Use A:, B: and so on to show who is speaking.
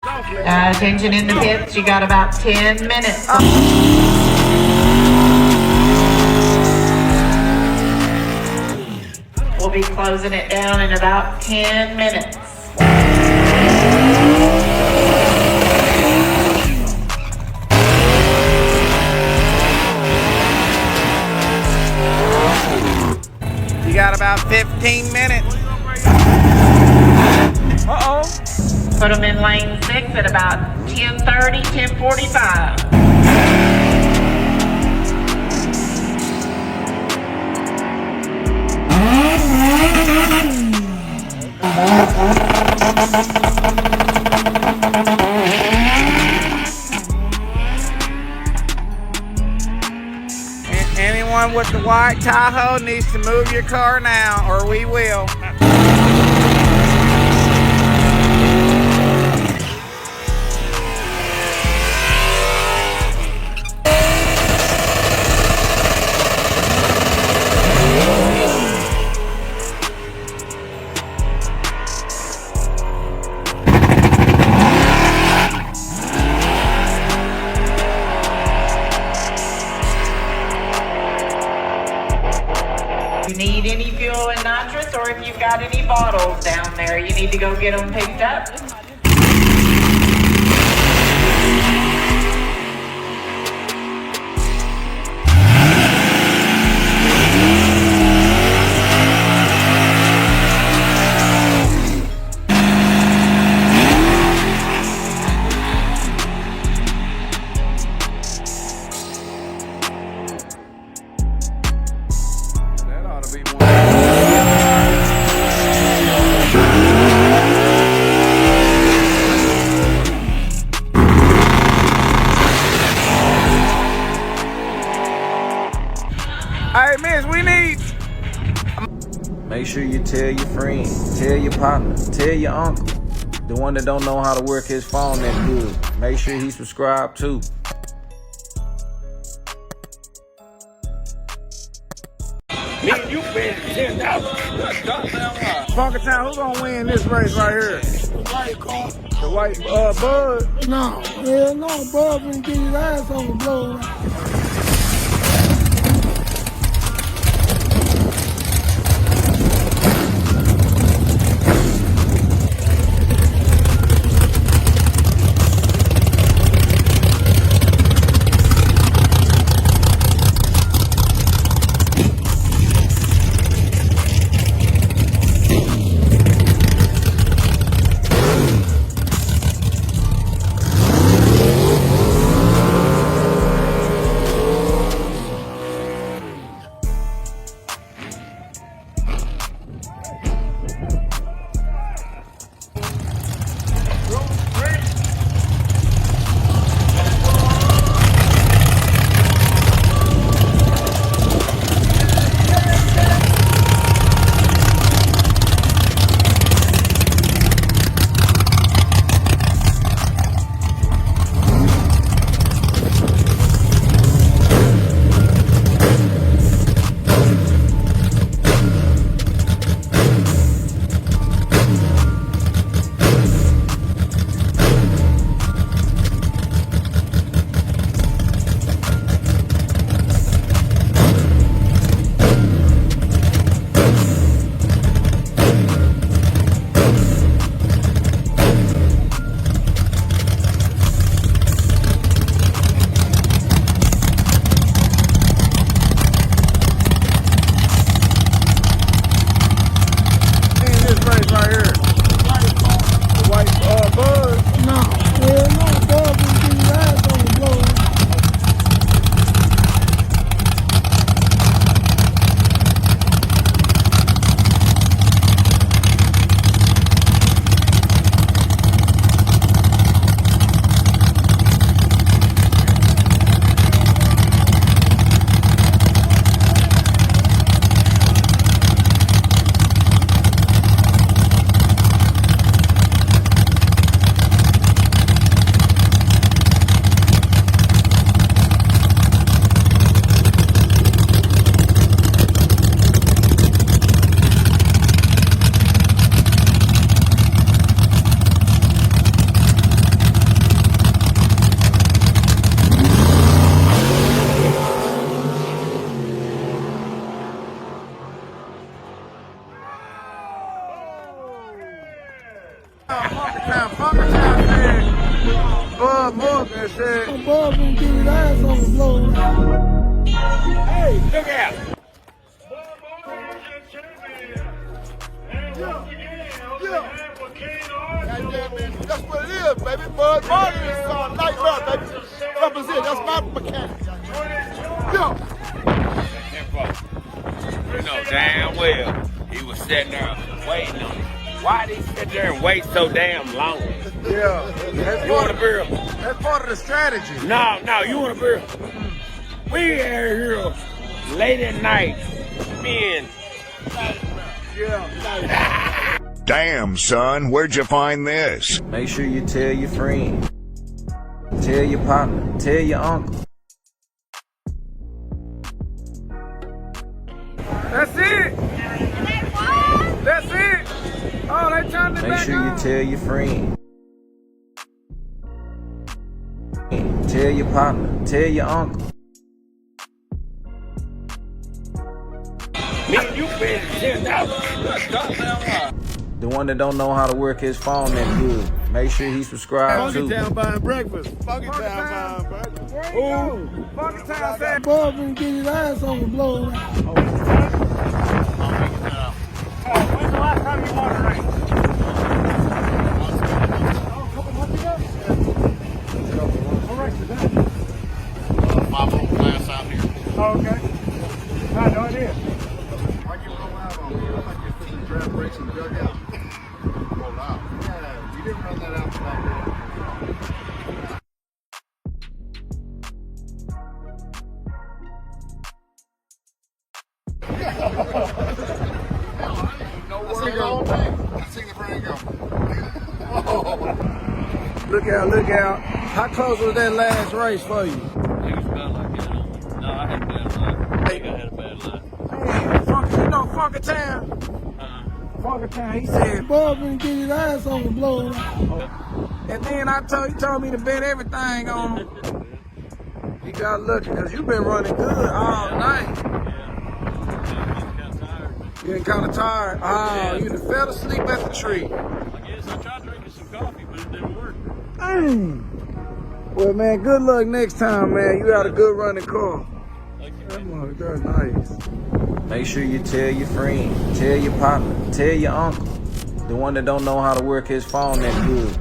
A: Attention in the pits, you got about 10 minutes. We'll be closing it down in about 10 minutes.
B: You got about 15 minutes. Uh-oh.
A: Put them in lane 6 at about 10:30, 10:45.
B: Anyone with the white Tahoe needs to move your car now, or we will.
A: If you need any fuel and nitrous, or if you've got any bottles down there, you need to go get them picked up.
B: Hey, miss, we need...
C: Make sure you tell your friend, tell your partner, tell your uncle, the one that don't know how to work his phone that good. Make sure he subscribed too.
D: Me and you bet $10.
B: Funkertown, who's gonna win this race right here? The white Bud?
E: No, hell no, Bud finna get his ass on the blow.
B: Bud Morgan said,
E: My boy been getting his ass on the blow.
D: Hey, look out.
B: that's what it is, baby. Bud Morgan is nightmare, baby. Represent, that's my mechanic. Yeah.
D: You know damn well he was sitting there waiting on it. Why did he sit there and wait so damn long?
B: Yeah.
D: You want a beer?
B: That's part of the strategy.
D: No, you want a beer? We are here late at night, men.
B: Yeah.
F: Damn, son, where'd you find this?
C: Make sure you tell your friend, tell your partner, tell your uncle.
B: That's it. That's it. Oh, they turned it
C: Make
B: back
C: sure you
B: on.
C: tell your friend, tell your partner, tell your uncle.
D: Me and you paying $10.
C: The one that don't know how to work his phone that good. Make sure he subscribed
B: Funky
C: too.
B: Town buying breakfast. Funky Town buying breakfast. Who? Funky Town said.
E: Boy been getting his ass on the blow.
D: When's the last time you won a race? What race is that?
B: 5 class out here.
D: Oh, okay. I had no idea.
B: Why you roll out on me? Like you're fixing draft brakes and dugout. Roll out. Yeah, you didn't run that out back there. Look out. How close was that last race for you?
G: It was about like that. No, I had a bad line. I think I had a bad line.
B: Hey, you know Funky Town? Funky Town, he said,
E: Boy been getting his ass on the blow.
B: and then he told me to bet everything on him. He got lucky because you been running good all night. You been kind of tired. Oh, you done fell asleep at the tree.
G: I guess I tried drinking some coffee, but it didn't work.
B: Well, man, good luck next time, man. You got a good running car.
G: Like,
B: That's nice.
C: Make sure you tell your friend, tell your partner, tell your uncle. The one that don't know how to work his phone that good.